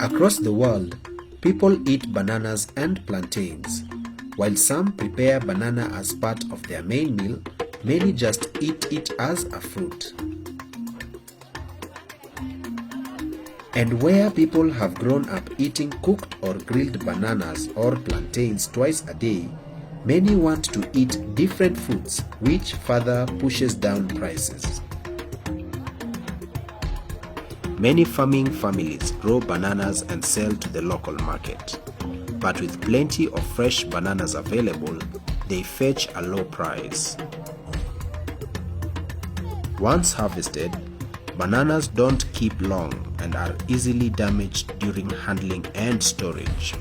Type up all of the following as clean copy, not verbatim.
Across the world, people eat bananas and plantains. While some prepare banana as part of their main meal, many just eat it as a fruit. And where people have grown up eating cooked or grilled bananas or plantains twice a day, many want to eat different foods, which further pushes down prices. Many farming families grow bananas and sell to the local market. But with plenty of fresh bananas available, they fetch a low price. Once harvested, bananas don't keep long and are easily damaged during handling and storage.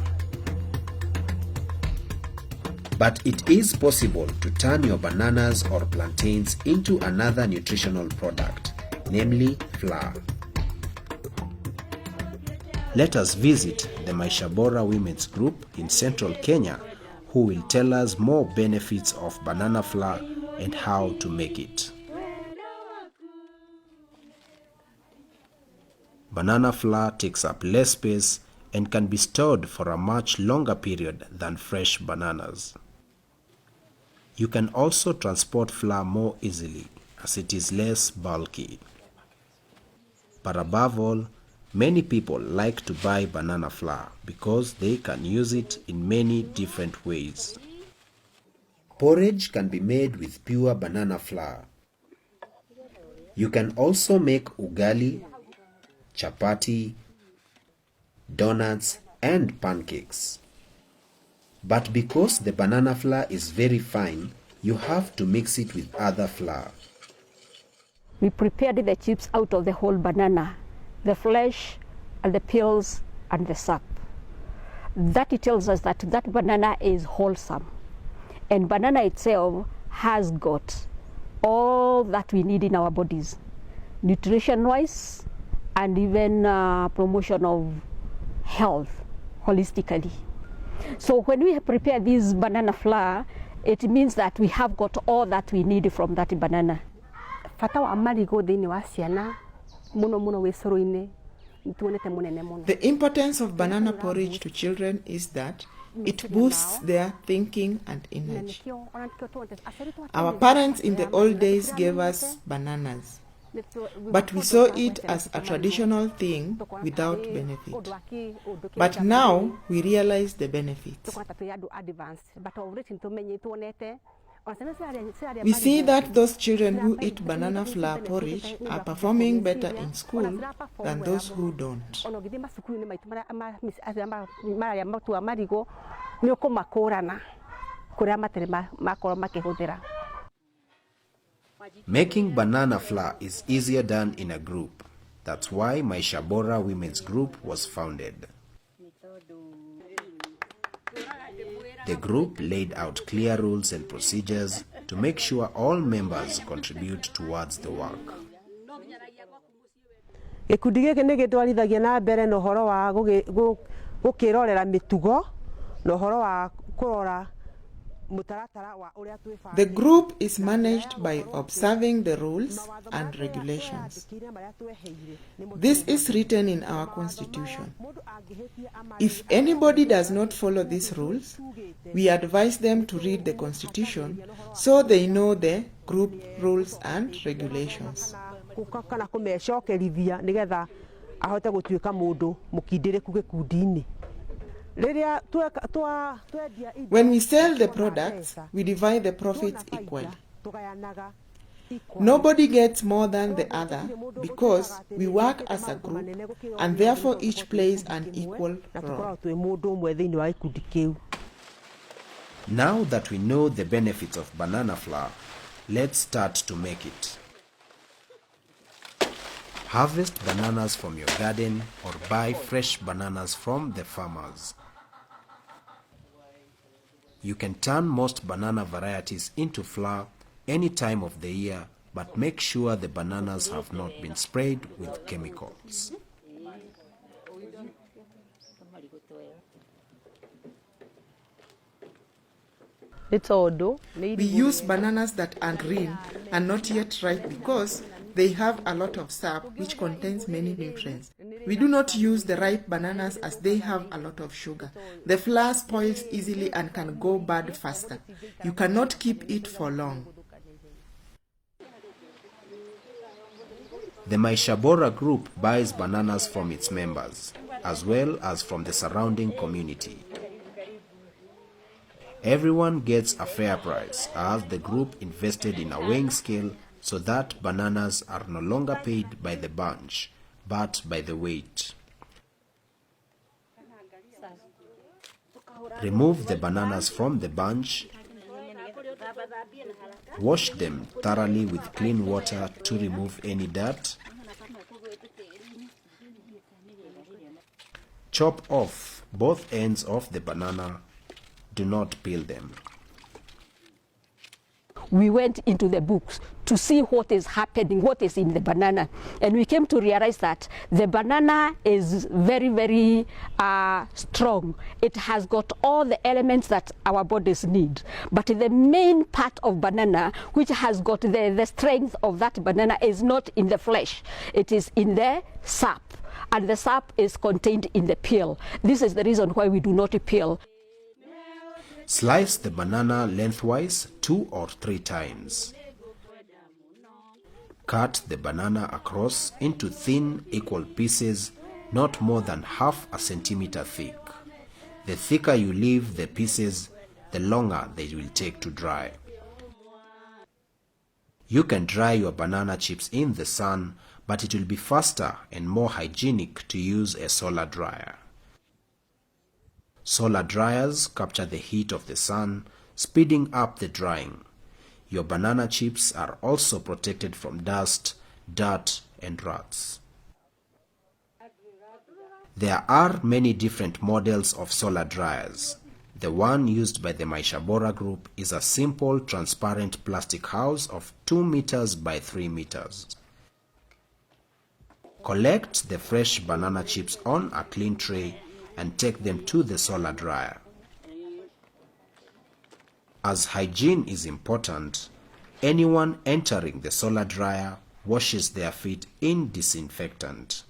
But it is possible to turn your bananas or plantains into another nutritional product, namely flour. Let us visit the Maisha Bora Women's Group in central Kenya, who will tell us more benefits of banana flour and how to make it. Banana flour takes up less space and can be stored for a much longer period than fresh bananas. You can also transport flour more easily as it is less bulky. But above all, many people like to buy banana flour because they can use it in many different ways. Porridge can be made with pure banana flour. You can also make ugali, chapati, donuts, and pancakes. But because the banana flour is very fine, you have to mix it with other flour. We prepared the chips out of the whole banana, the flesh and the peels and the sap. That it tells us that that banana is wholesome. And banana itself has got all that we need in our bodies, nutrition-wise, and even promotion of health holistically. So when we prepare this banana flour, it means that we have got all that we need from that banana. The importance of banana porridge to children is that it boosts their thinking and energy. Our parents in the old days gave us bananas, but we saw it as a traditional thing without benefit. But now we realize the benefits. We see that those children who eat banana flour porridge are performing better in school than those who don't. Making banana flour is easier done in a group. That's why Maisha Bora Women's Group was founded. The group laid out clear rules and procedures to make sure all members contribute towards the work. Gikundi giki ni gitwarithagia na mbere na uhoro wa gukirorera mitugo na uhoro wa kurora mutaratara wa uria twifanya. The group is managed by observing the rules and regulations. This is written in our constitution. If anybody does not follow these rules, we advise them to read the constitution so they know the group rules and regulations. When we sell the products, we divide the profits equally. Nobody gets more than the other because we work as a group and therefore each plays an equal role. Now that we know the benefits of banana flour, let's start to make it. Harvest bananas from your garden or buy fresh bananas from the farmers. You can turn most banana varieties into flour any time of the year, but make sure the bananas have not been sprayed with chemicals. We use bananas that are green and not yet ripe because they have a lot of sap which contains many nutrients. We do not use the ripe bananas as they have a lot of sugar. The flour spoils easily and can go bad faster. You cannot keep it for long. The Maishabora group buys bananas from its members, as well as from the surrounding community. Everyone gets a fair price, as the group invested in a weighing scale so that bananas are no longer paid by the bunch, but by the weight. Remove the bananas from the bunch. Wash them thoroughly with clean water to remove any dirt. Chop off both ends of the banana. Do not peel them. We went into the books to see what is happening, what is in the banana. And we came to realize that the banana is very, very strong. It has got all the elements that our bodies need. But the main part of banana, which has got the strength of that banana, is not in the flesh. It is in the sap. And the sap is contained in the peel. This is the reason why we do not peel. Slice the banana lengthwise 2 or 3 times. Cut the banana across into thin, equal pieces, not more than half a centimeter thick. The thicker you leave the pieces, the longer they will take to dry. You can dry your banana chips in the sun, but it will be faster and more hygienic to use a solar dryer. Solar dryers capture the heat of the sun, speeding up the drying. Your banana chips are also protected from dust, dirt, and rats. There are many different models of solar dryers. The one used by the Maishabora group is a simple transparent plastic house of 2 meters by 3 meters. Collect the fresh banana chips on a clean tray and take them to the solar dryer. As hygiene is important, anyone entering the solar dryer washes their feet in disinfectant.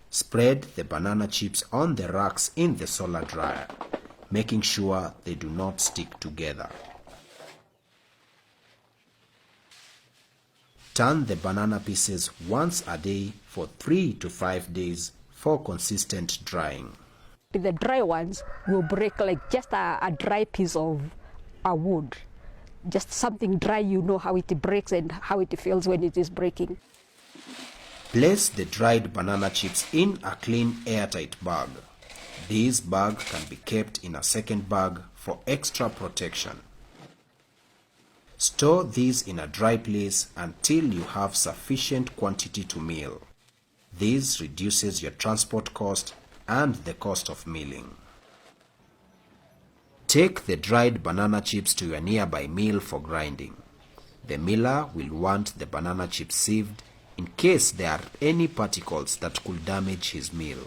Spread the banana chips on the racks in the solar dryer, making sure they do not stick together. Turn the banana pieces once a day for 3 to 5 days for consistent drying. The dry ones will break like just a dry piece of a wood. Just something dry, you know how it breaks and how it feels when it is breaking. Place the dried banana chips in a clean airtight bag. This bag can be kept in a second bag for extra protection. Store these in a dry place until you have sufficient quantity to mill. This reduces your transport cost and the cost of milling. Take the dried banana chips to your nearby mill for grinding. The miller will want the banana chips sieved in case there are any particles that could damage his mill.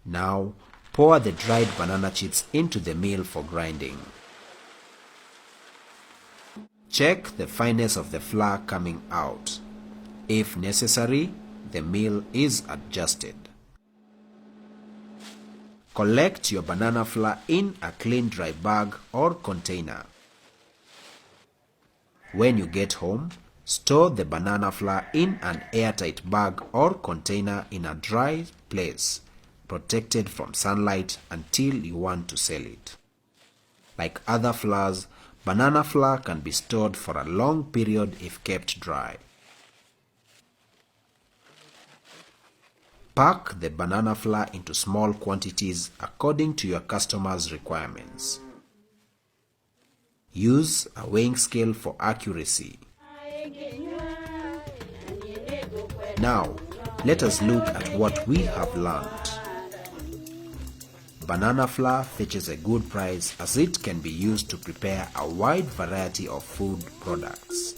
Now, pour the dried banana chips into the mill for grinding. Check the fineness of the flour coming out. If necessary, the mill is adjusted. Collect your banana flour in a clean dry bag or container. When you get home, store the banana flour in an airtight bag or container in a dry place, protected from sunlight until you want to sell it. Like other flours, banana flour can be stored for a long period if kept dry. Pack the banana flour into small quantities according to your customer's requirements. Use a weighing scale for accuracy. Now, let us look at what we have learned. Banana flour fetches a good price as it can be used to prepare a wide variety of food products.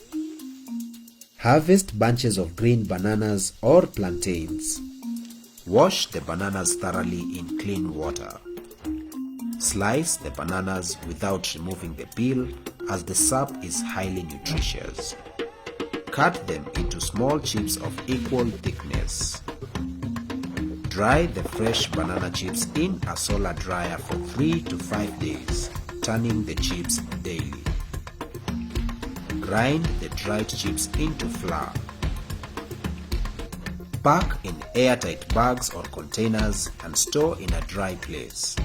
Harvest bunches of green bananas or plantains. Wash the bananas thoroughly in clean water. Slice the bananas without removing the peel, as the sap is highly nutritious. Cut them into small chips of equal thickness. Dry the fresh banana chips in a solar dryer for 3 to 5 days, turning the chips daily. Grind the dried chips into flour. Pack in airtight bags or containers and store in a dry place.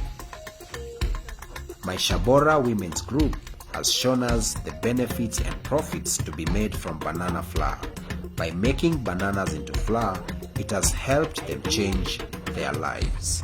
My Shabora Women's Group has shown us the benefits and profits to be made from banana flour. By making bananas into flour, it has helped them change their lives.